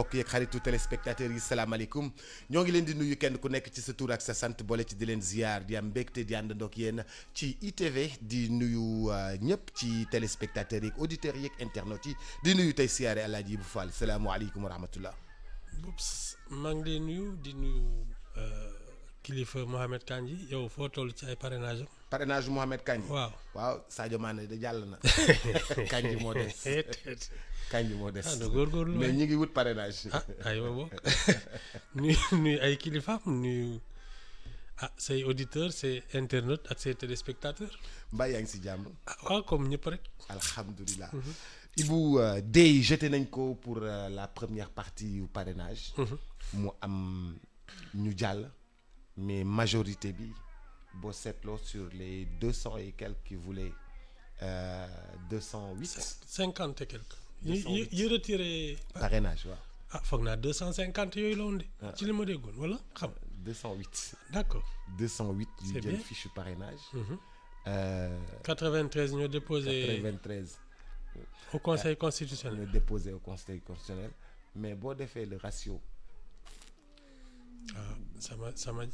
mbokk yeeg xaritu téléspectateurs yi salaamaaleykum ñoo ngi leen di nuyu kenn ku nekk ci sa tur ak sa sant boole ci di leen ziar di am mbégte di àndandoo ak yéen ci ITV di nuyu ñëpp ci téléspectateurs yeeg auditeurs yeeg internautes yi di nuyu tey siyaare El Hadj Ibou Fall salaamaaleykum wa rahmatullah. Boubs maa ngi lay nuyu di nuyu kilifa Mohamed Kandji yow foo toll ci ay parrainage am. parrainage Mohamed Kandji. waaw Sadio Mané da jàll na. Kandji moo des. Kandji moo des. góorgóorlu mais ñi ngi wut parrainage. aywa bokk nuyu ay kilifaam nuyu say auditeurs say internautes ak say téléspectateurs. mbaa yaa ngi si jàmm. waaw comme ñëpp rek. alhamdulilah. Ibou Dey jeté nañ ko pour la première partie yu parrainage. mu am ñu jàll. mais majorité bi boo seetloo sur les 200 et quelques qui voulaient 208. 50 et quelques. yi retiré. parrainage waaw. foog naa 250 yooyu la woon de. ci li ma déggoon wala xam. 208. d'accord. 208 yu c'est jël bien. fiche parrainage. 93 ñoo déposé 93 au conseil constitutionnel. ñoo déposé au conseil constitutionnel mais boo defee le ratio.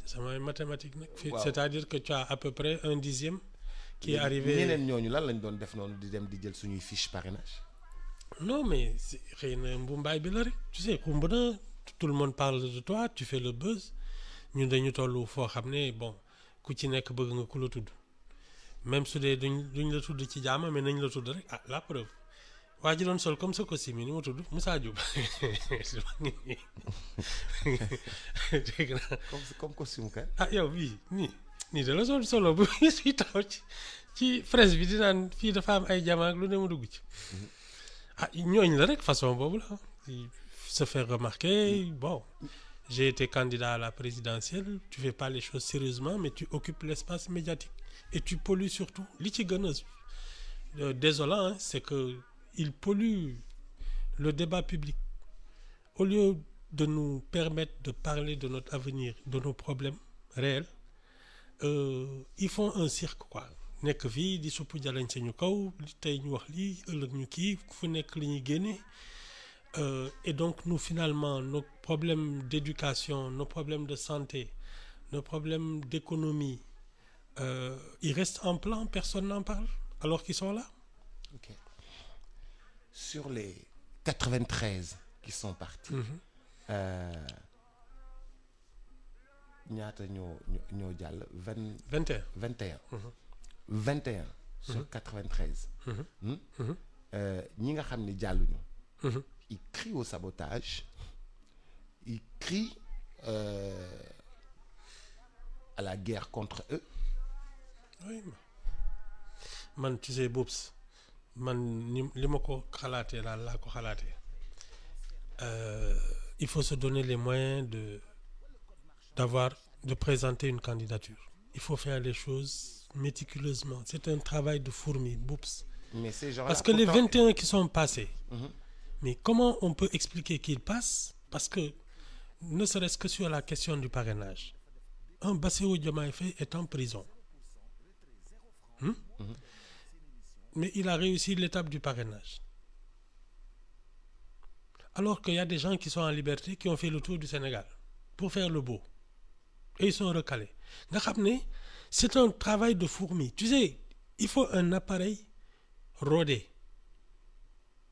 sama mathématique nag. waaw c'est-à-dire que tu as à peu près un dixième. qui est arrivé ñeneen ñooñu lan lañ doon def noonu di dem di jël suñuy fiche parrainage. non mais xëy na mbumbaay bi la rek tu sais xumb na tout le monde parle de toi tu fais le buzz ñun dañu toll foo xam ne bon ku ci nekk bëgg nga ku la tudd même su dee duñ la tudd ci jaama mais nañ la tudd rek la preuve waa ji doon sol comme ce costume ni ma tudd Moussa Diop dégg naa comme costume ka. yow bii nii da la sol solo bu suy taxaw ci fraise bi di naan fii dafa am ay jama ak lu ne mu dugg ci ñooñ la rek façon boobu la se faire remarquer bon j'ai été candidat à la présidentielle tu fais pas les choses sérieusement mais tu occupes l'espace médiatique et tu pollues surtout li ci gën a désolant c'est que il pollue le débat public au lieu de nous permettre de parler de notre avenir de nos problèmes réels ils font un cirque quoi nekk fii di suppu jalañ sañu kaw tey ñu wax lii ëllëg ñu kii fu nekk li ñuy génne et donc nous finalement nos problèmes d'éducation nos problèmes de santé nos problèmes d'économie ils restent en plan personne n'en parle alors qu'ils sont là. Ok. Sur les 93 qui sont partis. ñaata ñoo jàll 21. 21 sur 93. ñi nga xam ni jàlluñu. ils crient au sabotage. ils crient à la guerre contre eux. oui man tu sais Boubs man li ma ko xalaatee daal laa ko xalaatee il faut se donner les moyens de présenter une candidature. Il faut faire les choses méticuleusement. C'est un travail de fourmi, Boubs. Mais ces gens-là, parce que les 21 qui sont passés, mais comment on peut expliquer qu'ils passent? Parce que, ne serait-ce que sur la question du parrainage, un Bassirou Diomaye Faye est en prison. Mais il a réussi l'étape du parrainage. Alors qu'il y a des gens qui sont en liberté, qui ont fait le tour du Sénégal pour faire le beau. Et ils sont recalés. Nga xam ne c'est un travail de fourmi. Tu sais, il faut un appareil rodé.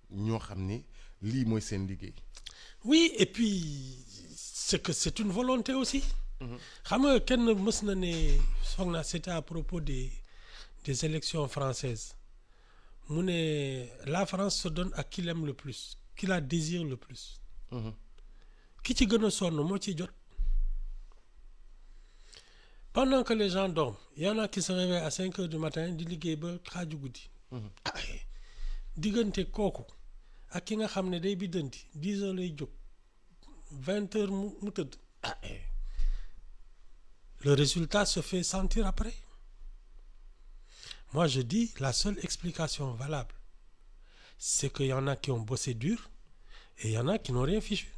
ñoo xam ne lii mooy seen liggéey. Oui, et puis c'est que c'est une volonté aussi. Xam nga kenn mës na ne foog naa c'était à propos des élections françaises. Mu ne la France se donne à qui l'aime le plus, qui la désire le plus. Ki ci gën a sonn moo ciy jot. Pendant que les gens dorment, il y en a qui se réveillent à 5 heures du matin di liggéey ba xaaju guddi. Diggante kooku ak ki nga xam ne day biddanti 10 heures lay jóg 20 heures mu tëdd. Le résultat se fait sentir après. Moi je dis la seule explication valable c'est qu'il y en a qui ont bossé dur et il y en a qui n'ont rien fichu.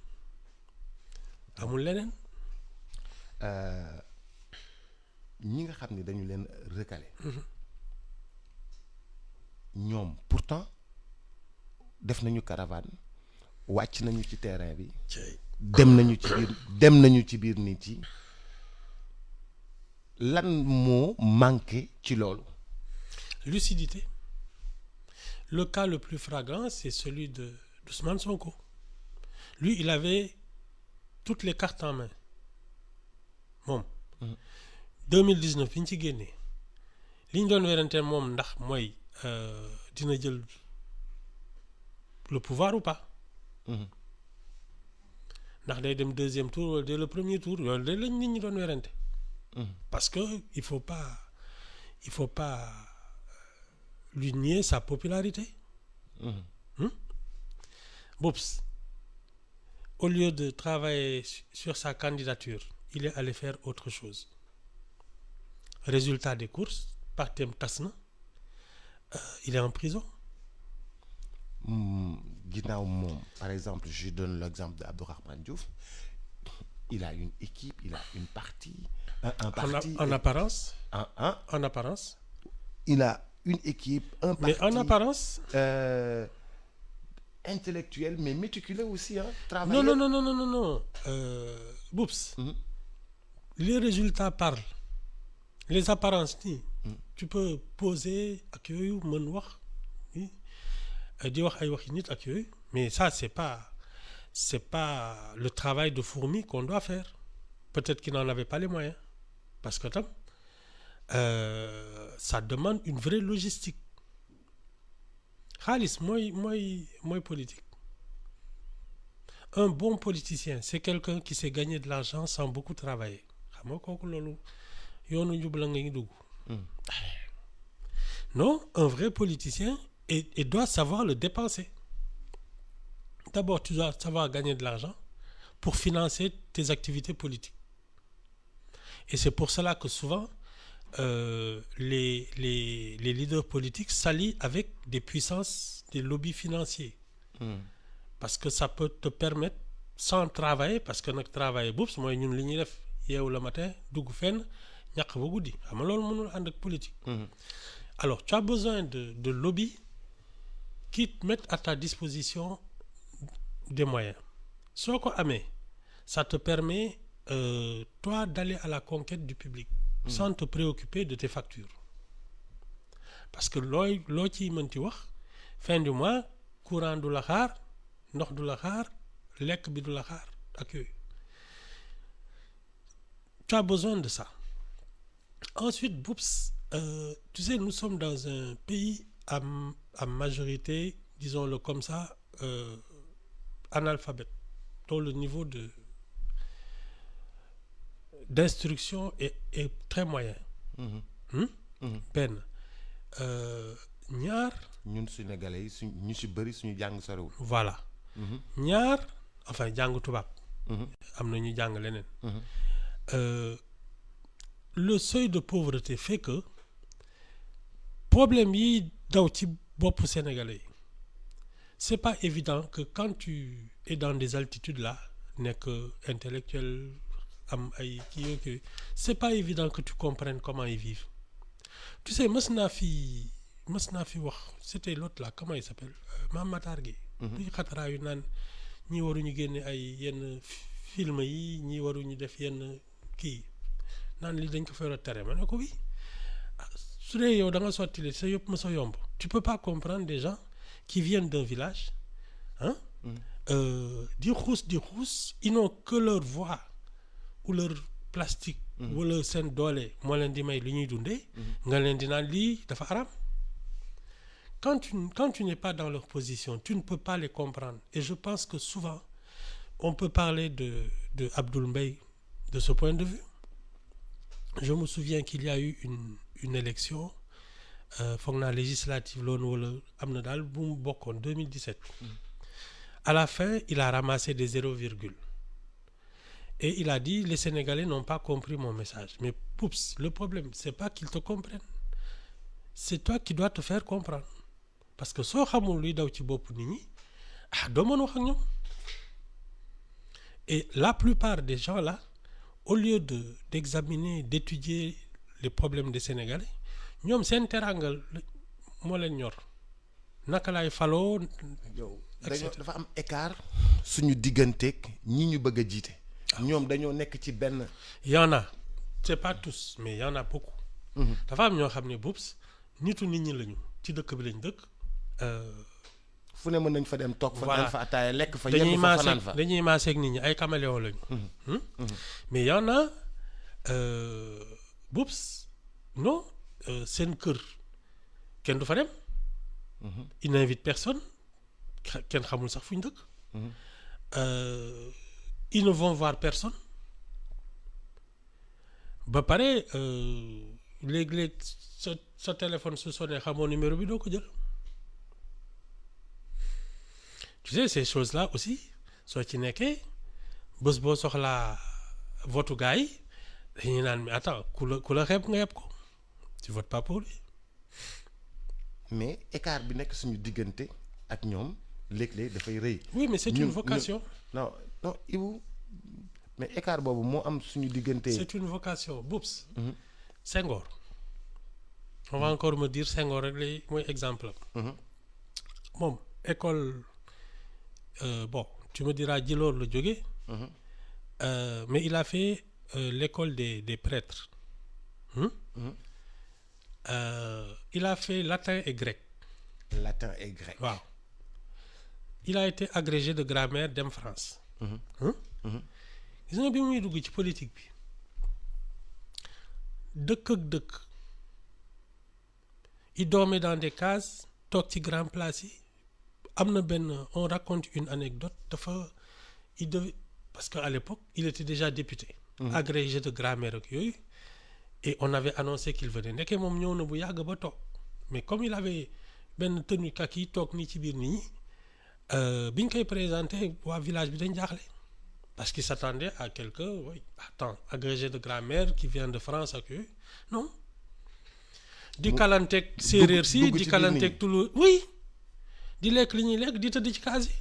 Amul leneen. ñi nga xam ne dañu leen recalé. ñoom pourtant def nañu caravane wàcc nañu ci terrain bi Cey. dem nañu ci biir nit yi lan moo manqué ci loolu. Lucidité. Le cas le plus flagrant, c'est celui d'Ousmane Sonko. Lui, il avait toutes les cartes en main. Moom 2019 bi ñu ci génnee li ñu doon werante moom ndax mooy dina jël le pouvoir ou pas. ndax day dem deuxième tour wala dès le premier tour loolu day lañ nit ñi doon werante. Parce que il faut pas lui nier sa popularité. Boubs, au lieu de travailler sur sa candidature, il est allé faire autre chose. Résultat des courses, partem tas na, il est en prison. Ginnaaw moom par exemple je donne l'exemple d'Abdourahmane Diouf, il a une équipe, il a une partie, un parti. En apparence. En apparence. Il a une équipe, un parti. Mais en apparence. Intellectuel mais méticuleux aussi, hein. Travailleur. Non. Boubs. Les résultats parlent. Les apparences nii. Tu peux poser ak yooyu mën wax di wax ay waxi nit ak yooyu mais ça c'est pas le travail de fourmi qu'on doit faire. Peut-être qu'il n'en avait pas les moyens parce que tam ça demande une vraie logistique. Xaalis mooy politique. Un bon politicien c'est quelqu'un qui sait gagner de l'argent sans beaucoup travailler. Xam nga kooku loolu yoonu njub la nga ngi dugg. Non, un vrai politicien et doit savoir le dépenser. D'abord, tu dois savoir gagner de l'argent pour financer tes activités politiques. Et c'est pour cela que souvent, les leaders politiques s'allient avec des puissances, des lobbies financiers. Parce que ça peut te permettre, sans travailler, parce que nag travailler boobu mooy ñun li ñuy def yeewu le matin dugg fenn ñàkk ba guddi xam nga loolu mënul ànd ak politique. Alors, tu as besoin de lobbies qui te mettent à ta disposition des moyens. Soo ko amee, ça te permet, toi, d'aller à la conquête du public sans te préoccuper de tes factures. Parce que loo ciy mënti wax, fin du mois, courant du la xaar, ndox du la xaar, lekk bi du la xaar ak yooyu. Tu as besoin de ça. Ensuite, Boubs, tu sais, nous sommes dans un pays à majorité, disons-le comme ça, analphabète, dont le niveau d'instruction est très moyen. benn ñaar. ñun Sénégalais yi ñu si bëri suñu jàng sorewul. Voilà. ñaar enfin jàng tubaab. am na ñu jàng leneen. Le seuil de pauvreté fait que problème yi daw ci bopp Sénégalais yi c'est pas évident que quand tu es dans des altitudes là nekk intellectuel am ay kii yooyu c'est pas évident que tu comprennes comment ils vivent. Tu sais mës naa fi wax c'était l'autre là comment il s'appelle Mame Matar Gueye. bi xataraa yu naan ñi waruñu génne ay yenn film yi ñi waruñu def yenn kii naan li dañ ko fa tere ma ne ko oui su dee yow da nga sotti li sa yëpp ma sa yomb tu peux pas comprendre des gens qui viennent d'un village di xuus ils n'ont que leur voix ou leur plastique wala seen doole moo leen di may li ñuy dundee nga leen di naan lii dafa haram. Quand tu n'es pas dans leur position, tu ne peux pas les comprendre. Et je pense que souvent, on peut parler de Abdoul Mbaye de ce point de vue. Je me souviens qu'il y a eu une élection, foog naa législative loon wala am na daal bu mu bokkoon 2017. À la fin, il a ramassé des 0, et il a dit les Sénégalais n'ont pas compris mon message. Mais poups, le problème, c'est pas qu'ils te comprennent. C'est toi qui dois te faire comprendre. Parce que soo xamul luy daw ci bopp nit ñi doo mën wax ak ñoom. Et la plupart des gens là, au lieu d'examiner, d'étudier les problèmes des Sénégalais, ñoom seen teraangal moo leen ñor naka laay faloo. yow dafa am écart suñu digganteeg ñi ñu bëgg a jiite. ñoom dañoo nekk ci benn. y en a c'est pas tous mais y en a beaucoup. dafa am ñoo xam ne boops nitu nit ñi lañu ci dëkk bi lañ dëkk. fu ne mën nañ fa dem toog fa naan fa ataaya lekk fa dañuy yenn fa fanaan fa dañuy maaseeg nit ñi ay caméléon lañu. mais y en a boops non seen kër kenn du fa dem. il n'invite personne kenn xamul sax fu ñu dëkk. ils ne vont voir personne. ba pare léeg-léeg sa téléphone su sonné xamoo numéro bi doo ko jël. tu sais ces choses-là aussi soo ci nekkee bés boo soxlaa votu gars yi dañuy naan mais attends ku la xeeb nga yeb ko tu votes pas pour lui. mais écart bi nekk suñu diggante ak ñoom léeg-léeg dafay rëy. oui mais c'est une vocation. non Ibou mais écart boobu moo am suñu diggante. c'est une vocation Boups. Senghor. on va encore me dire Senghor rek lay mooy exemple am. moom école bon tu me diras Djilor la jóge. mais il a fait l'école des prêtres. Il a fait latin et grec. Latin et grec. waaw il a été agrégé de grammaire dem France. gis nga bi muy dugg ci politique bi dëkk ak dëkk il dormait dans des cases toog ci grand place yi am na benn on raconte une anecdote il devait parce que à l'époque il était déjà député. agrégé de grammaire ak yooyu. et on avait annoncé qu'il venait nekkee moom ñëw na bu yàgg ba toog mais comme il avait benn tenue kaki toog nii ci biir nit ñi bi ñu koy présenté waa village bi dañ jaaxle parce qu'il s'attendait à quelqu'un oui attends agrégé de grammaire qui vient de France ak yooyu non di kalanteeg séeréer si di kalanteeg tulu oui di lekk li ñuy lekk di tëdd ci kaas yi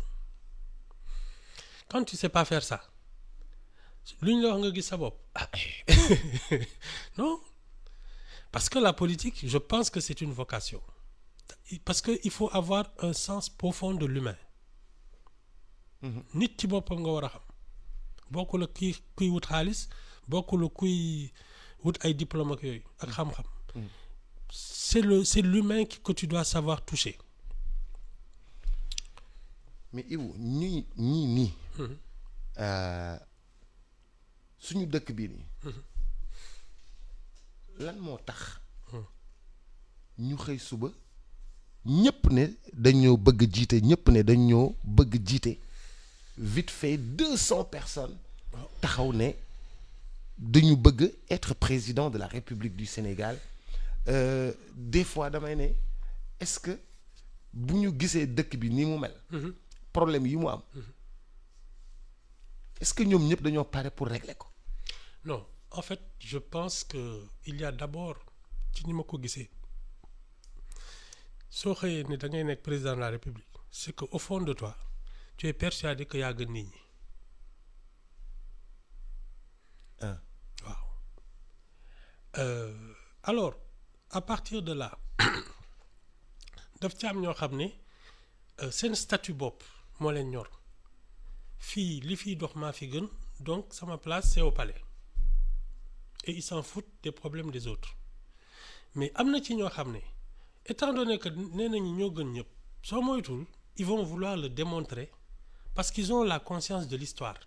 quand tu sais pas faire ça lu ñu la wax nga gis sa bopp non parce que la politique je pense que c'est une vocation parce que il faut avoir un sens profond de l'humain nit ci boppam nga war a xam bokkul ak kuy wut xaalis bokkul ak kuy wut ay diplôme ak yooyu ak xam-xam c'est l'humain que tu dois savoir toucher. mais Ibou nii suñu dëkk bii nii lan moo tax ñu xëy suba ñëpp ne dañoo bëgg jiite ñëpp ne dañoo bëgg jiite vite fait 200 personnes taxaw ne dañu bëgg être président de la République du Sénégal des fois damay ne est-ce que bu ñu gisee dëkk bi ni mu mel problème yi mu am est-ce que ñoom ñëpp dañoo pare pour régler ko. non en fait je pense que il y a d'abord ci ni ma ko gisee soo xëyee ne da ngay nekk président de la République c'est que au fond de toi tu es persuadé que yaa gën nit ñi. waaw alors à partir de là daf ci am ñoo xam ne seen statut bopp moo leen ñor. fii li fiy dox maa fi gën donc sama place c'est au palais et ils s'en foutent des problèmes des autres mais am na ci ñoo xam ne étant donné que nee nañu ñoo gën ñëpp soo moytul ils vont vouloir le démontrer parce qu'ils ont la conscience de l'histoire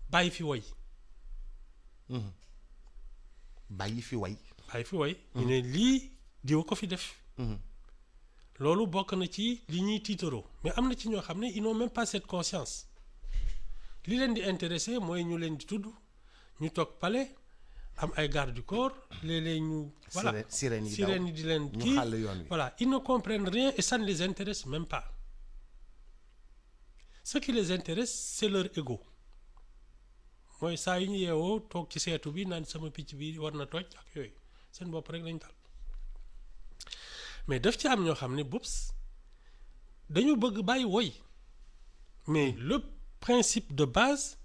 bàyyi fi woy bàyyi fi woy ñu ne lii diwa ko fi def loolu bokk na ci li ñuy tiitaroo mais am na ci ñoo xam ne ils n'ont même pas cette conscience li leen di intéressé mooy ñu leen di tudd ñu toog palais am ay garde du corps léeg-léeg ñu voilà sirène yi di leen kii voilà ils ne comprennent rien et ça ne les intéresse même pas ce qui les intéresse c'est leur ego mooy saa yu ñu yeewoo toog ci seetu bi naan sama picc bi war na toj ak yooyu seen bopp rek lañ tal mais daf ci am ñoo xam ne boops dañu bëgg bàyyi woy mais le principe de base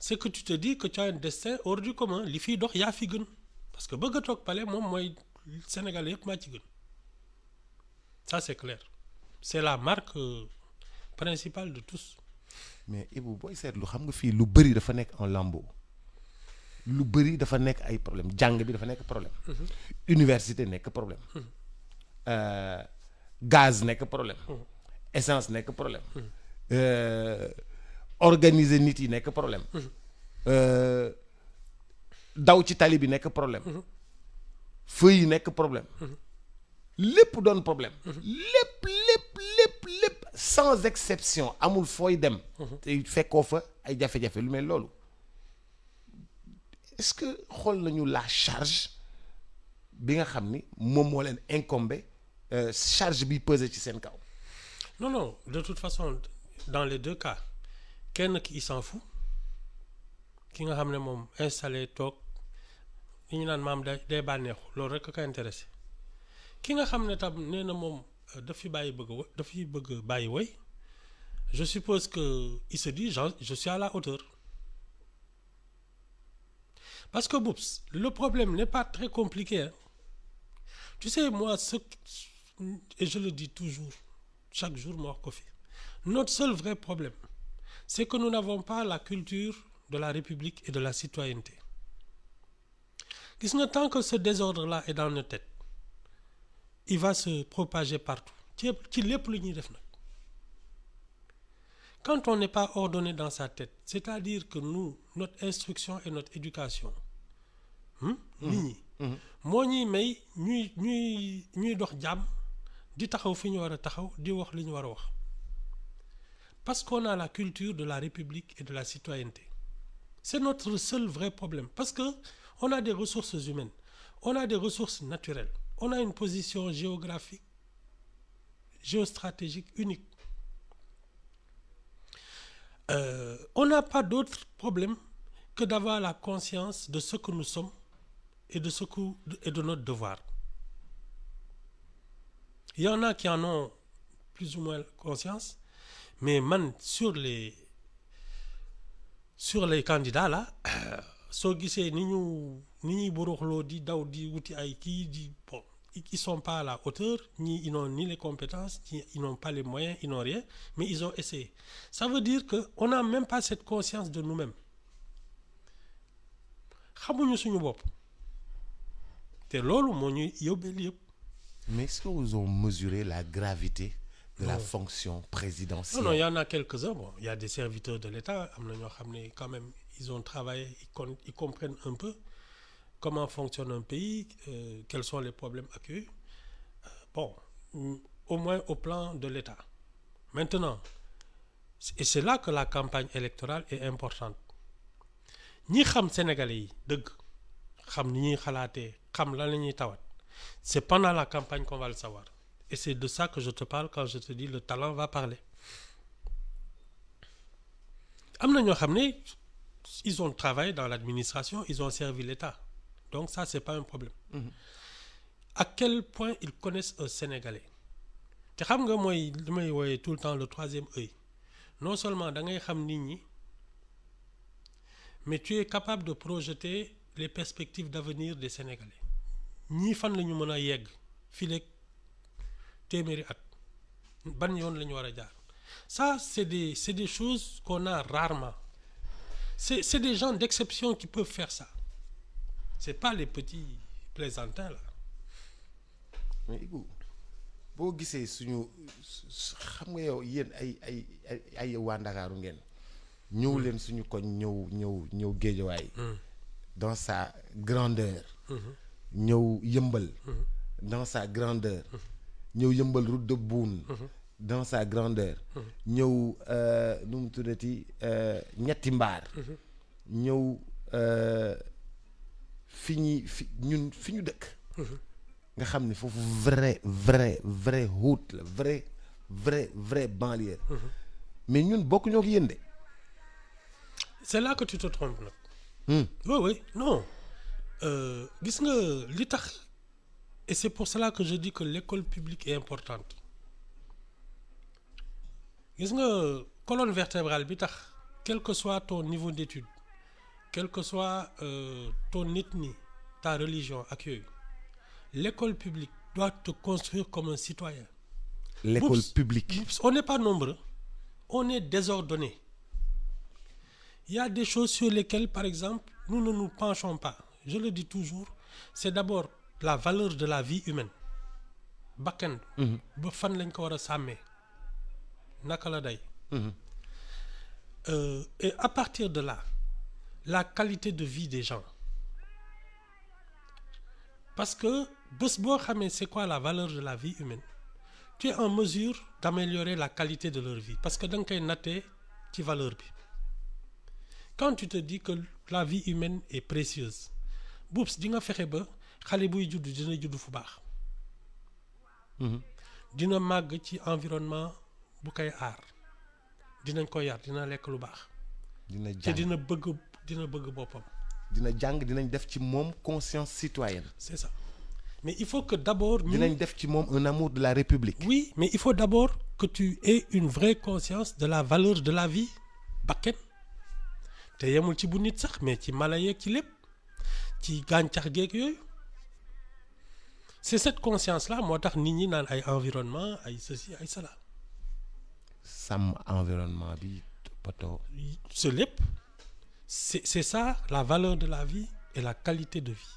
c'est que tu te dis que tu as un destin hors du commun li fiy dox yaa fi gën parce que bëgg a toog palais moom mooy Sénégalais yëpp maa ci gën ça c'est clair c'est la marque principale de tous. mais Ibou booy seetlu xam nga fii lu bëri dafa nekk en lambeau lu bëri dafa nekk ay problème jàng bi dafa nekk problème université nekk problème gaz nekk problème essence nekk problème organiser nit yi nekk problème daw ci tali bi nekk problème feu yi nekk problème lépp doon problème lépp sans exception amul fooy dem te fekkoo fa ay jafe-jafe lu mel loolu est-ce que xool nañu la charge bi nga xam ni moom moo leen incombé charge bi pesé ci seen kaw. Non, de toute façon dans les deux cas kenn ki il s'en fout ki nga xam ne moom installé toog li ñu naan maam day bànneexu loolu rek ko intéressé ki nga xam ne tam nee na moom daf fi bëgg bàyyi woy je suppose que il se dit je suis à la hauteur parce que Boubs le problème n'est pas très compliqué hein. Tu sais moi et je le dis toujours chaque jour ma wax ko fi notre seul vrai problème c'est que nous n'avons pas la culture de la République et de la citoyenneté gis nga tant que ce désordre-là est dans nos têtes il va se propager partout ci lépp lu ñuy def nag quand on n'est pas ordonné dans sa tête c'est-à-dire que nous notre instruction et notre éducation nit ñi moo ñuy may ñuy dox jàmm di taxaw fi ñu war a taxaw di wax li ñu war a wax parce qu'on a la culture de la République et de la citoyenneté c'est notre seul vrai problème parce que on a des ressources humaines on a des ressources naturelles on a une position géographique géostratégique unique on n'a pas d'autre problème que d'avoir la conscience de ce que nous sommes et de notre devoir. Il y en a qui en ont plus ou moins conscience mais man sur les candidats là soo gisee ni ñuy buruxloo di daw di wuti ay kii di bon ils sont pas à la hauteur ils n'ont ni les compétences ils n'ont pas les moyens ils n'ont rien mais ils ont essayé ça veut dire que on n'a même pas cette conscience de nous-mêmes xamuñu suñu bopp te loolu moo ñuy yóbbeel yëpp. Mais est-ce qu'ils ont mesuré la gravité de la fonction présidentielle? Non, il y en a quelques-uns. Bon, il y a des serviteurs de l'État, am na ñoo xam ne quand même ils ont travaillé, ils comprennent un peu comment fonctionne un pays, quels sont les problèmes acquis. Bon, au moins au plan de l'État. Maintenant, et c'est là que la campagne électorale est importante. ñi xam Sénégalais yi dëgg xam ni ñuy xalaatee xam lan la ñuy tawat c'est pendant la campagne qu'on va le savoir et c'est de ça que je te parle quand je te dis le talent va parler am na ñoo xam ne ils ont travaillé dans l'administration ils ont servi l'État donc ça c'est pas un problème à quel point ils connaissent un Sénégalais te xam nga mooy li may wooyee tout le temps le troisième œil non seulement da ngay xam nit ñi mais tu es capable de projeter les perspectives d'avenir des Sénégalais ñii fan la ñu mën a yegg fii léegi téeméeri at ban yoon la ñu war a jaar ça c'est des choses qu'on a rarement c'est des gens d'exception qui peuvent faire ça c'est pas les petits plaisantins là. mais Ibou boo gisee suñu xam nga yow yéen ay waa Ndakaaru ngeen ñëw leen suñu koñ ñëw Géejawaay dans sa grandeur ñëw Yëmbal dans sa grandeur ñëw Yëmbal route de Boune dans sa grandeur ñëw nu mu tuddati ñetti mbaar ñëw fi ñu dëkk nga xam ne foofu vrai route la vrai banlieue mais ñun bokk ñoo ko yéen de. C'est là que tu te trompes nag. Oui non gis nga li tax et c'est pour cela que je dis que l'école publique est importante gis nga colonne vertébrale bi tax quel que soit ton niveau d'études quel que soit ton ethnie ta religion ak yooyu l'école publique doit te construire comme un citoyen l'école Oups. publique. On n'est pas nombreux, on est désordonné. Il y a des choses sur lesquelles, par exemple, nous ne nous penchons pas. Je le dis toujours, c'est d'abord la valeur de la vie humaine. Bakkan ba fan lañ ko war a sàmmee naka la day. Et à partir de là, la qualité de vie des gens. Parce que bés boo xamee c'est quoi la valeur de la vie humaine, tu es en mesure d'améliorer la qualité de leur vie parce que da nga koy nattee ci valeur bi. Quand tu te dis que la vie humaine est précieuse, buubs di nga fexe ba xale buy judd dina judd fu baax. Dina màgg ci environnement bu koy aar, dinañ ko yar, dina lekk lu baax. dina te jàng dina bëgg boppam. dina jàng dinañ def ci moom conscience citoyenne. C'est ça. Mais il faut que d'abord dinañ def ci moom un amour de la République. Oui, mais il faut d'abord que tu aies une vraie conscience de la valeur de la vie. Bakkan te yemul ci bu nit sax mais ci mala yeeg ci lépp ci gàncax geeg yooyu. C'est cette conscience-là moo tax nit ñi naan ay environnement ay ceci ay cela. sàmm environnement bi poto. Ce lépp c'est ça la valeur de la vie et la qualité de vie.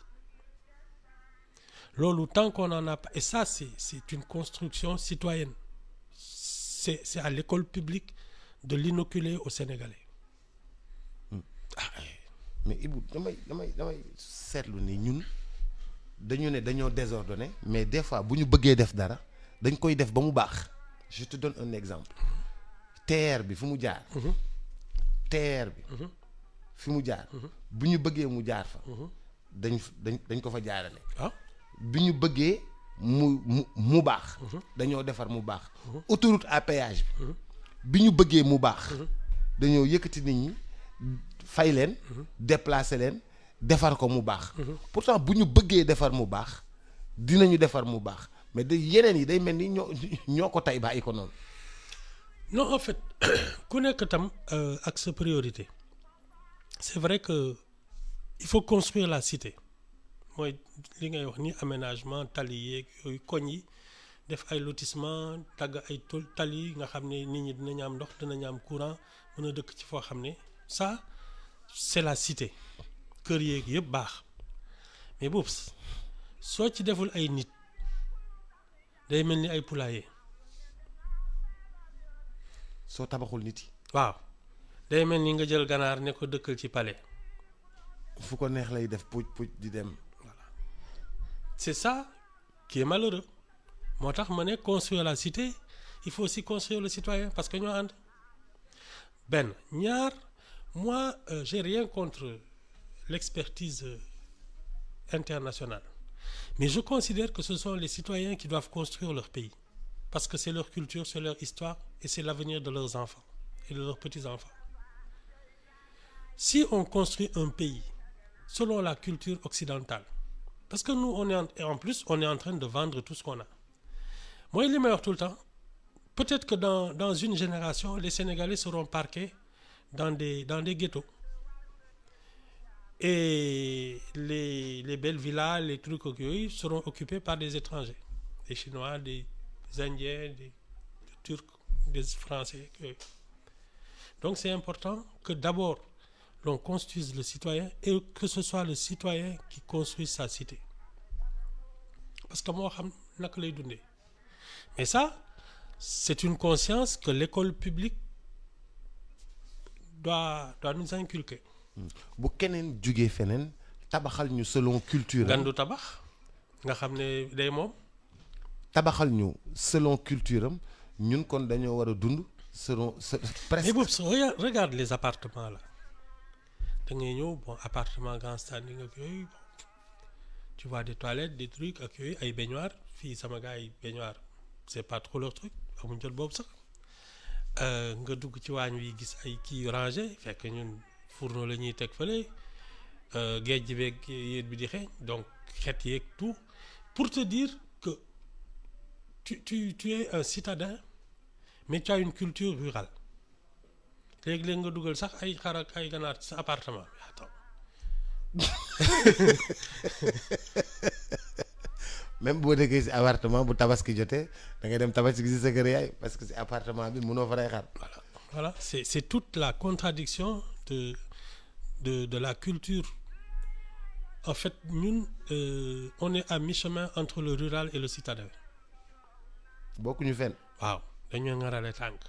Loolu tant qu'on en a pas, et ça c'est une construction citoyenne. C'est à l'école publique de l'inoculer aux Sénégalais. Mais Ibou damay seetlu ni ñun dañu ne dañoo désordonné mais des fois bu ñu bëggee def dara dañ koy def ba mu baax. Je te donne un exemple. TER bi fu mu jaar. TER bi. fi mu jaar. bu ñu bëggee mu jaar fa. dañ ko fa jaarale. bi ñu bëggee mu baax. dañoo defar mu baax. autoroute à péage bi ñu bëggee mu baax. dañoo yëkkati nit ñi fay leen. déplacer leen defar ko mu baax. pourtant bu ñu bëggee defar mu baax dinañu defar mu baax mais de yeneen yi day mel ni ñoo ko tay bàyyi ko noonu. Non, en fait ku nekk tam ak sa priorité. C'est vrai que il faut construire la cité. Mooy li ngay wax ni aménagement tali yeeg yooyu koñ yi def ay lotissement tagg ay tali nga xam ne nit ñi dinañ am ndox dinañ am courant mën a dëkk ci foo xam ne ça c'est la cité kër yeeg yëpp baax mais boobu soo ci deful ay nit day mel ni ay poulailler. soo tabaxul nit yi. waaw day mel ni nga jël ganaar ne ko dëkkal ci palais. fu ko neex lay def puuj di dem. C'est ça qui est malheureux. moo tax ma ne construire la cité il faut aussi construire le citoyen parce que ñoo ànd. benn ñaar moi j'ai rien contre l'expertise internationale mais je considère que ce sont les citoyens qui doivent construire leur pays parce que c'est leur culture, c'est leur histoire et c'est l'avenir de leurs enfants et de leurs petits-enfants. Si on construit un pays selon la culture occidentale, parce que nous en plus on est en train de vendre tout ce qu'on a. Moi li may wax tout le temps, peut-être que dans une génération les Sénégalais seront parqués dans des ghettos et les belles villas, les trucs yooyu seront occupés par des étrangers, des Chinois, des Indiens, des Turcs, des Français yooyu. Donc c'est important que d'abord l'on construise le citoyen et que ce soit le citoyen qui construise sa cité parce que moo xam naka lay dundee. Mais ça c'est une conscience que l'école publique doit nous inculquer. bu keneen jugee feneen tabaxal ñu selon culture. gandu tabax nga xam ne day moom. tabaxal ñu selon culture am ñun kon dañoo war a dund selon presque. Mais boobu regarde les appartements là da ngay ñëw bon appartement grand standing ak yooyu tu vois des toilettes des trucs ak yooyu ay baignoires fii sama gars yi baignoire c'est pas trop leur truc amuñ jot boobu sax nga dugg ci waañ wi gis ay kii rangé fekk ñun fourneau la ñuy teg fële géej ji beeg yéet bi di xeeñ donc xet yeeg tout pour te dire que tu es un citadin mais tu as une culture rurale léegi-léegi nga dugal sax ay xar ak ay ganaar ci sa appartement bi attends. même boo déggee si appartement bu tabaski jotee da ngay dem tabaski si sa kër yaay parce que si appartement bi mënoo fa rey xar. Voilà, c'est toute la contradiction de la culture. En fait, ñun on est à mi-chemin entre le rural et le citadin. bokkuñu fenn. waaw dañoo ngarale tànk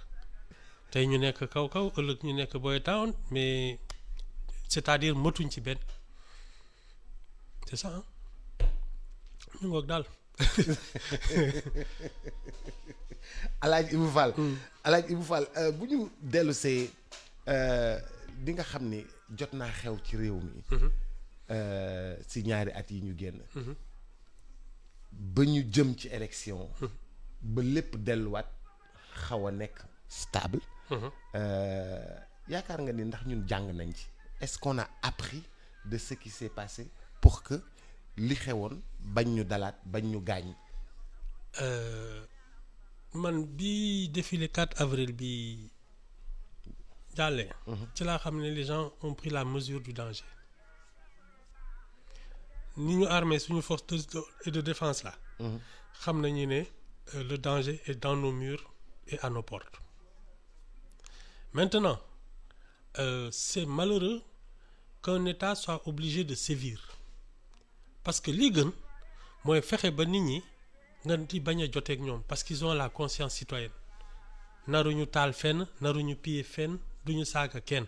tey ñu nekk kaw kaw ëllëg ñu nekk boy town mais c'est-à-dire motuñ ci benn c'est ça hein ñu ngoog daal. Alaaji Ibou Fall. Alaaji Ibou Fall bu ñu dellu see di nga xam ni jot naa xew ci réew mi. si ñaari at yi ñu génn. ba ñu jëm ci élection. ba lépp delluwaat xaw a nekk stable. yaakaar nga ni ndax ñun jàng nañ ci. est-ce qu'on a appris de ce qui s'est passé pour que li xewoon bañ ñu dalaat bañ ñu gaañ. man bi défilé 4 avril bi jàllee. ci laa xam ne les gens ont pris la mesure du danger. ni ñu armé suñu force de défense là. xam nañu ne le danger est dans nos murs et à nos portes. Maintenant c'est malheureux qu'un État soit obligé de sévir parce que li gën mooy fexe ba nit ñi nga di bañ a joteeg ñoom parce qu'ils ont la conscience citoyenne naruñu taal fenn naruñu piller fenn duñu saaga kenn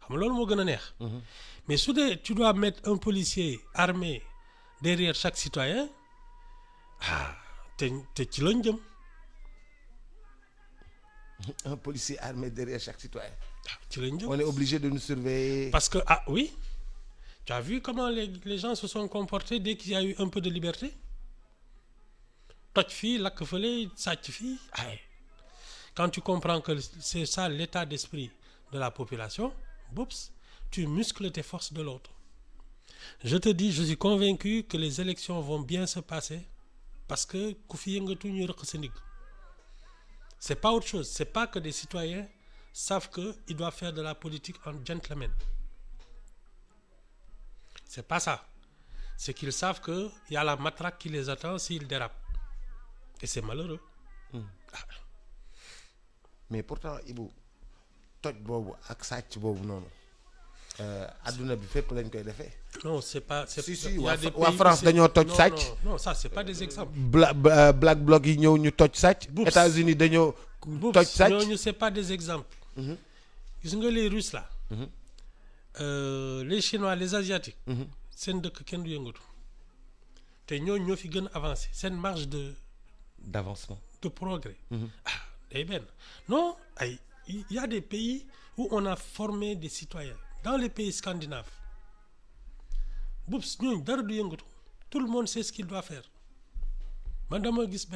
xam nga loolu moo gën a neex. Mais su dee tu dois mettre un policier armé derrière chaque citoyen te ci lañ jëm. Un policier armé derrière chaque citoyen. ci lañ jëm. On est obligé de nous surveiller. Parce que oui, tu as vu comment les gens se sont comportés dès qu'il y a eu un peu de liberté. Toj fii lakk fële sàcc fii quand tu comprends que c'est ça l'état d'esprit de la population boups tu muscles tes forces de l'autre. Je te dis, je suis convaincu que les élections vont bien se passer parce que ku fi yëngatu ñu rëq sa ndigg. C'est pas autre chose, c'est pas que des citoyens savent que ils doivent faire de la politique en gentleman. C'est pas ça. C'est qu'ils savent que y a la matraque qui les attend s'ils dérapent. Et c'est malheureux. Mais pourtant Ibou toj boobu ak sàcc boobu noonu adduna bi fépp lañ koy defee. Non, c'est pas. Si waa France dañoo toj sàcc. Non, ça c'est pas des exemples. Black Bloc yi ñëw ñu toj sàcc. États-Unis dañoo toj sàcc. ñooñu c'est pas des exemples. Gis nga les Russes là. Les Chinois les Asiatiques. seen dëkk kenn du yëngatu. te ñooñu ñoo fi gën a avancé seen marge d'avancement. de progrès. day benn non il y a des pays où on a formé des citoyens dans les pays scandinaves boops ñooñu dara du yëngatu tout le monde sait ce qu'il doit faire. man dama gis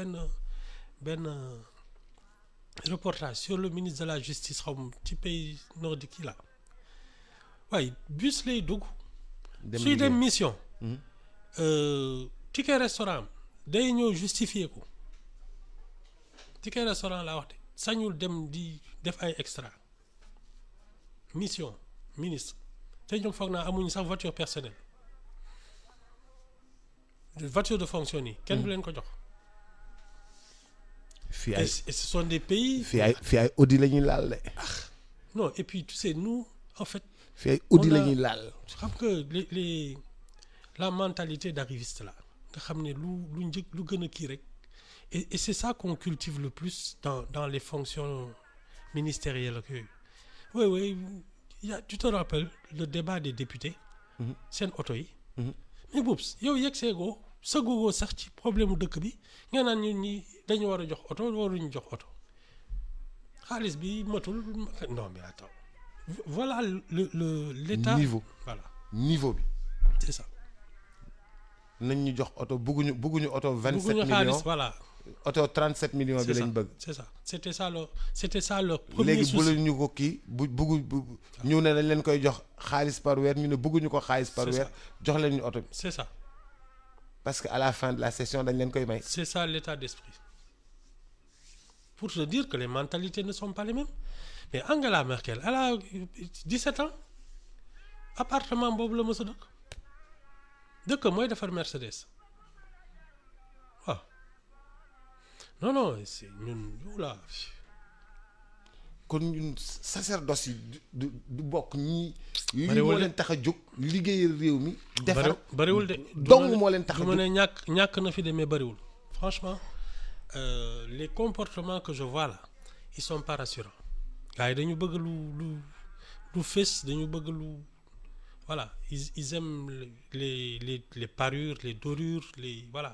benn reportage sur le ministre de la justice xaw ma ci pays nordique yi la waaye bus lay dugg. suy dem mission. ticket restaurant day ñëw justifier ko ticket restaurant laa wax de sañul dem di def ay extra mission ministre te ñoom foog naa amuñu sax voiture personnelle voiture de fonction yi kenn du leen ko jox. fii ay et ce sont des pays. fii ay Audi la ñuy laal de. non et puis tu sais nous en fait. fii ay Audi la ñuy laal. xam que la mentalité d'arriviste là nga xam ne lu njëkk lu gën a kii rek et c'est ça qu'on cultive le plus dans les fonctions ministérielles ak yooyu. oui tu te rappelles le débat des députés. seen oto yi. mais boobu yow yegg seegoo sa googoo sax ci problème mu dëkk bi nga naan ñun ñi dañu war a jox oto waruñu jox oto xaalis bi matul non mais attends voilà l'état voilà niveau bi. c'est ça. nañ ñu jox oto bëgguñu oto 27 bëgguñu millions xaalis voilà. oto 37 millions bi lañ bëgg. c'est ça c'était ça leur premier souci. léegi bu ñu ko kii ñu ne dañ leen koy jox xaalis par weer ñu ne bëgguñu ko xaalis par weer jox leen ñu oto bi. c'est ça. parce que à la fin de la session dañ leen koy may. c'est ça l'état d'esprit. Pour te dire que les mentalités ne sont pas les mêmes. Mais Angela Merkel, elle a 17 ans. Appartement boobu la mës a dëkk mooy defar Mercedes non c'est ñun oula. kon ñun sacerdoce yi du bokk ñi. lii bariwul moo leen tax a jóg liggéeyal réew mi. defar bariwul de. dong moo leen tax a du ma jóg ne ñàkk na fi de mais bariwul. franchement les comportements que je vois là ils sont pas rassurants. gars yi dañu bëgg lu fës dañu bëgg lu voilà ils aiment les parures les dorures les voilà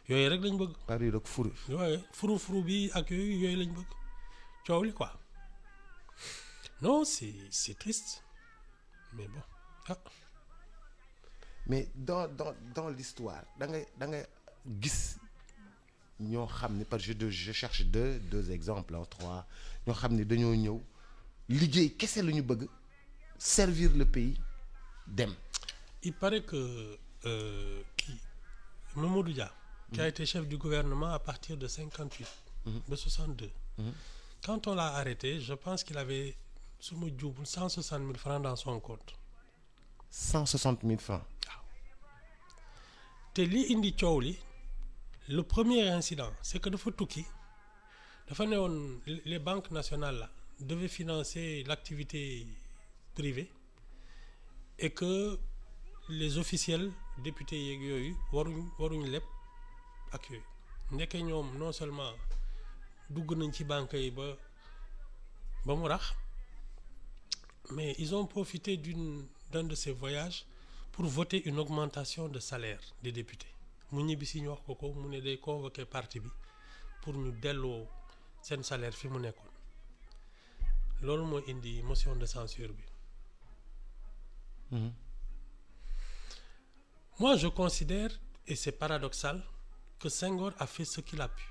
yooyu rek lañ bëgg. parure ak furu. yooyu furu bi ak yooyu lañ bëgg coow li quoi. non c'est triste mais bon ah. mais dans l'histoire da ngay gis ñoo xam ni parce que je cherche deux exemples trois ñoo xam ni dañoo ñëw liggéey kese la ñu bëgg servir le pays dem. il paraît que Mamadou Dia qui a été chef du gouvernement à partir de 58 de 62 quand on l'a arrêté je pense qu'il avait su ma juumul 160 000 francs dans son compte. 160 000 francs. waaw te li indi coow li le premier incident c'est que dafa tukki dafa ne woon les banques nationales là devaient financer l'activité privée et que les officiels députés yeeg yooyu waruñ leb ak yooyu nekkee ñoom non seulement dugg nañ ci banques yi ba mu rax mais ils ont profité d'un de ces voyages pour voter une augmentation de salaire des députés mu ñibbi si ñu wax ko mu ne day convoquer parti bi pour ñu delloo seen salaire fi mu nekkoon loolu moo indi motion de censure bi. Moi je considère et c'est paradoxal que Senghor a fait ce qu'il a pu.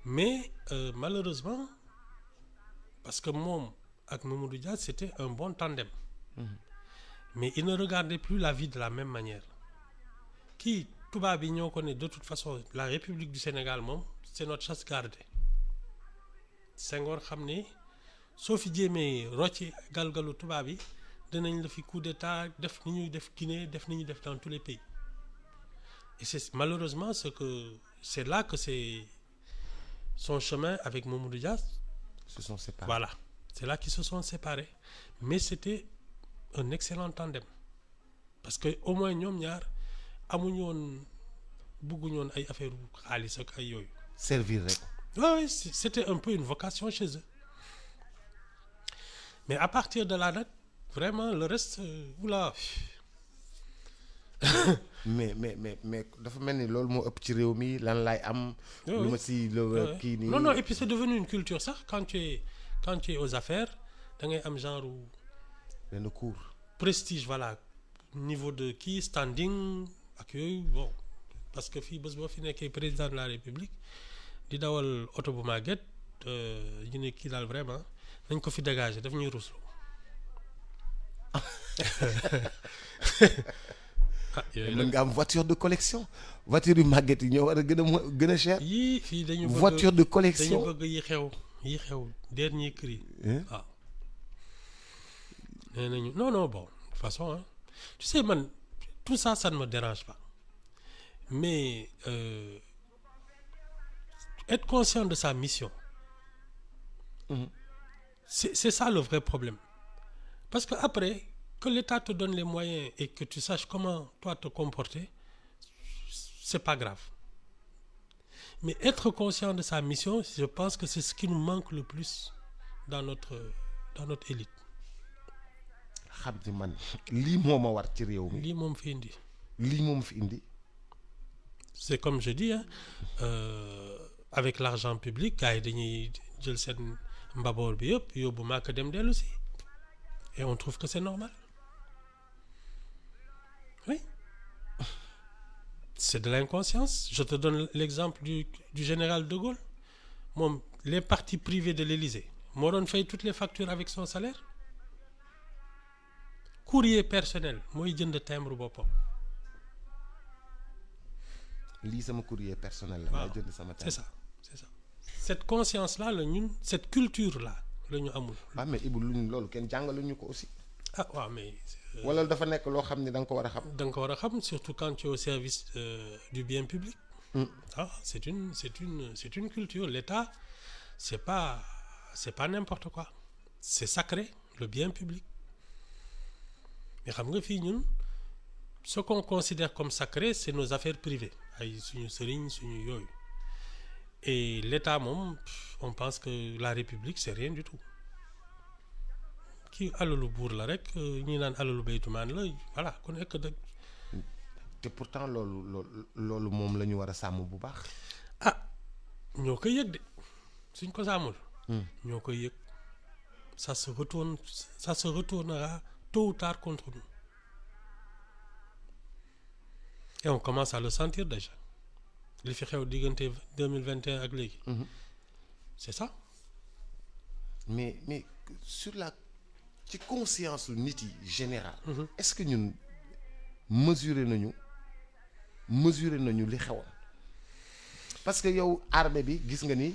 Mais malheureusement parce que moom ak Mamadou Dia c'était un bon tandem. Mais il ne regardait plus la vie de la même manière. Kii tubaab yi ñoo ko ne de toute façon la République du Sénégal moom c'est notre chasse gardée. Senghor xam ne soo fi jéemee rocci galgalu tubaab yi dinañ la fi coup d'état def ni ñuy def Guinée def ni ñuy def dans tous les pays. Et c'est malheureusement c'est là que c'est son chemin avec Mamadou Dia se sont séparés. Voilà, c'est là qu'ils se sont séparés. Mais c'était un excellent tandem parce que au moins ñoom ñaar amuñu woon bëgguñu woon ay affaire xaalis ak ay yooyu. servir rek. Oui, c'était un peu une vocation chez eux. Mais à partir de là nag vraiment le reste oula. mais dafa mel ni loolu moo ëpp ci réew mi lan laay am. lu ma si kii nii. non et puis c'est devenu une culture sax quand tu es aux affaires da ngay am genre. benn cours. prestige voilà niveau de kii standing ak yooyu bon parce que fii bés boo fi nekkee président de la République di dawal oto bu màgget ñu ne kii daal vraiment nañ ko fi dégager daf ñuy ruslu. mën nga am voiture de collection voiture yu màgget yi ñoo war a gën a cher. yii fii dañu bëgg voiture de collection dañu bëgg yi xew dernier cri. waaw nee nañu non bon de toute façon hein, tu sais man tout ça ne me dérange pas mais être conscient de sa mission. C'est ça le vrai problème parce que après que l'État te donne les moyens et que tu saches comment toi te comporter c'est pas grave mais être conscient de sa mission je pense que c'est ce qui nous manque le plus dans notre élite. xam ni man lii moo ma war ci réew mi. lii moom fi indi. lii moom fi indi. c'est comme je dis hein, avec l'argent public gars yi dañuy jël seen mbaboor bi yëpp yóbbu Màkka dem dellu si et on trouve que c'est normal. Oui, c'est de l'inconscience. Je te donne l'exemple du général de Gaulle. Moom les partis privés de l'Élysée moo doon fay toutes les factures avec son salaire. Courrier personnel mooy jënd timbre boppam. lii sama courrier personnel la. waaw may jënd sama timbre. c'est ça. Cette conscience là la ñun cette culture là la ñu amul. waaw mais Ibou luñ loolu kenn jàngaluñu ko aussi. ah waaw mais wala dafa nekk loo xam ne da nga ko war a xam. da nga ko war a xam surtout quand tu es au service du bien public. Ah c'est une culture. L'État c'est pas n'importe quoi. C'est sacré, le bien public. Mais xam nga fii ñun ce qu'on considère comme sacré c'est nos affaires privées ay suñu sëriñ suñu yooyu et l'État moom on pense que la République c'est rien du tout kii alalu buur la rek ñi naan alalu baytumaan la voilà ku nekk dëgg. te pourtant loolu moom la ñu war a sàmm bu baax. ah ñoo koy yëg de suñ ko sàmmul. ñoo koy yëg ça se retournera tôt ou tard contre nous et on commence à le sentir déjà li fi xew diggante 2021 ak léegi. C'est ça. mais sur la ci conscience lu nit yi général. est-ce que ñun mesurer nañu li xewoon parce que yow armée bi gis nga ni.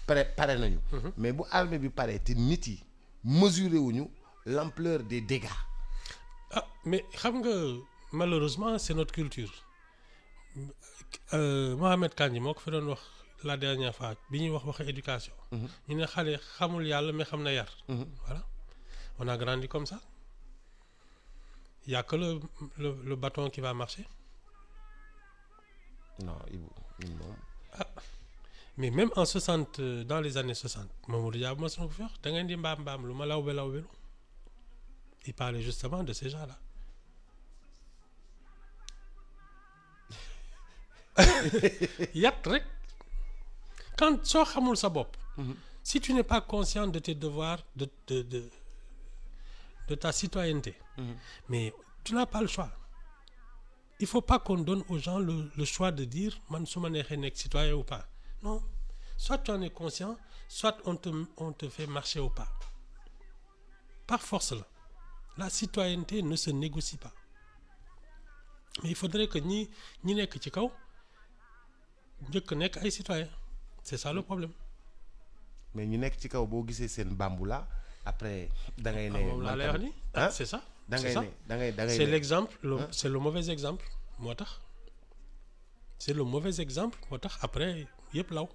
pare nañu. mais bu armée bi pare te nit yi mesurer wuñu l'ampleur des dégâts. ah mais xam nga malheureusement c'est notre culture. Mohamed Kandji moo ko fi doon wax la dernière fois bi ñuy wax éducation. ñu ne xale xamul yàlla mais xam na yar. Voilà on a grandi comme ça. Il y a que le bâton qui va marcher. Non, non. Ah. Mais même en 60 dans les années 60 Mamadou Dia mos na ko fi wax da ngeen di mbaam lu ma lawbe il parlait justement de ces gens-là. Yat rek quand soo xamul sa bopp. Si tu n'es pas conscient de tes devoirs de ta citoyenneté. Mais tu n'as pas le choix. Il faut pas qu'on donne aux gens le choix de dire man su ma neexee nekk citoyen ou pas. Non, soit tu en es conscient, soit on te fait marcher au pas. Par force là. La citoyenneté ne se négocie pas. Mais il faudrait que ñi nekk ci kaw njëkk nekk ay citoyens. C'est ça le problème. Mais ñi nekk ci kaw boo gisee seen bambula après da ngay ne. moom laa lay wax ni c'est ça. da ngay ne da ngay c'est l'exemple c'est le mauvais exemple moo tax. C'est le mauvais exemple moo tax après yëpp law.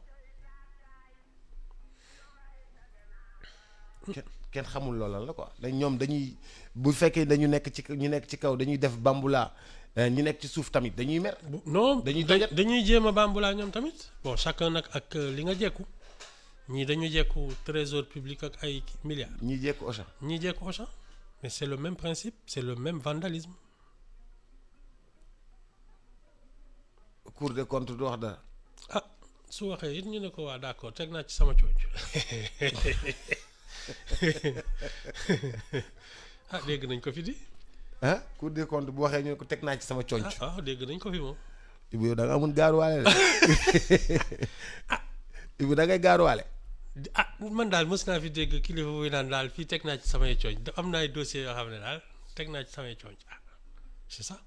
kenn xamul loolal la quoi ñoom dañuy bu fekkee dañu nekk ñu nekk ci kaw dañuy def bambula ñu nekk ci suuf tamit dañuy mer. non dañuy jéem a bambula ñoom tamit bon chacun nag ak li nga jekku ñii dañu jekku trésor public ak ay milliards. ñii jekku Auchan. Mais c'est le même principe, c'est le même vandalisme. Cour des comptes du wax dara. Ah su waxee it ñu ne ko waa d'accord teg naa ci sama cooc. Ah dégg nañ ko fi di. ah Cour des comptes bu waxee ñu ne ko teg naa ci sama cooc. ah dégg nañ ko fi moom. Ibu yow da nga amoon gaaruwaale la. Ibu da ngay gaaruwaale. Ah man daal mës naa fi dégg kilifa buy naan daal fii teg naa ci samay cooc am na ay dossiers yoo xam ne daal teg naa ci samay cooc c'est ça.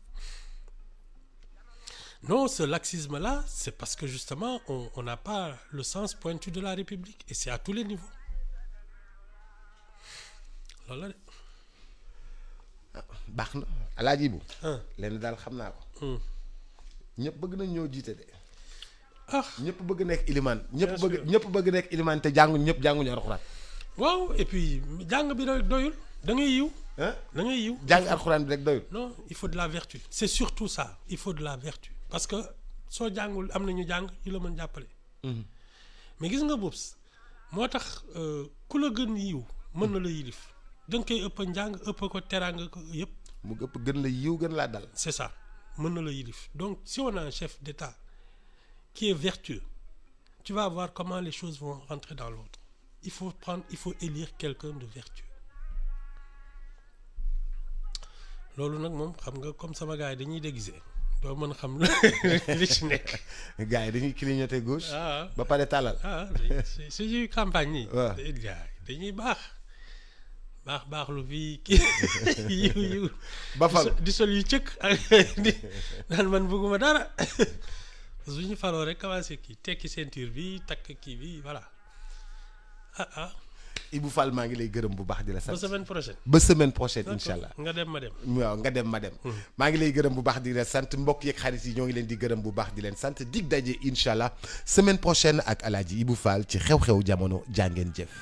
Non, ce laxisme-là, c'est parce que justement, on n'a pas le sens pointu de la République. Et c'est à tous les niveaux. Loolu la. Baax na Alaaji Ibu. lenn daal xam naa ko. ñëpp bëgg nañ ñoo jiite de. ñëpp bëgg nekk ilimaan. ñëpp bëgg nekk ilimaan te ñëpp jànguñu alxuraan. waaw et puis jàng bi doyul da ngay yiw. da ngay yiw. jàng alxuraan bi rek doyul. Non, il faut de la vertu. C'est surtout ça. Il faut de la vertu. Parce que soo jàngul am na ñu jàng ñu la mën jàppale. Mais gis nga boobu moo tax ku la gën yiw mën na la yilif da nga koy ëpp njàng ëpp ko teraanga ko yëpp. mu ëpp gën la yiw gën laa dal. C'est ça mën na la yilif donc si on a un chef d'État qui est vertueux tu vas voir comment les choses vont rentrer dans l'ordre. Il faut élire quelqu'un de vertueux. loolu nag moom xam nga comme sama gars yi dañuy déguiser. doo mën xam li ci nekk. gars yi dañuy clignoter gauche. ba pare tàllal. suñuy campagne nii. waaw dañuy baax lu fii kii yiw. ba fal di sol yu cëkk ak di naan man bëgguma dara suñu faloo rek commencé kii tekki ceinture bi takk kii bi voilà. Ibou Fall maa ngi lay gërëm bu baax di la sant. ba semaine prochaine. ba semaine prochaine incha allah. nga dem ma dem. waaw nga dem ma dem. maa ngi lay gërëm bu baax di la sant mbokk yeeg xarit yi ñoo ngi leen di gërëm bu baax di leen sant dig daje incha allah semaine prochaine ak Alaaji Ibou Fall ci xew-xew jamono jàngeen jëf.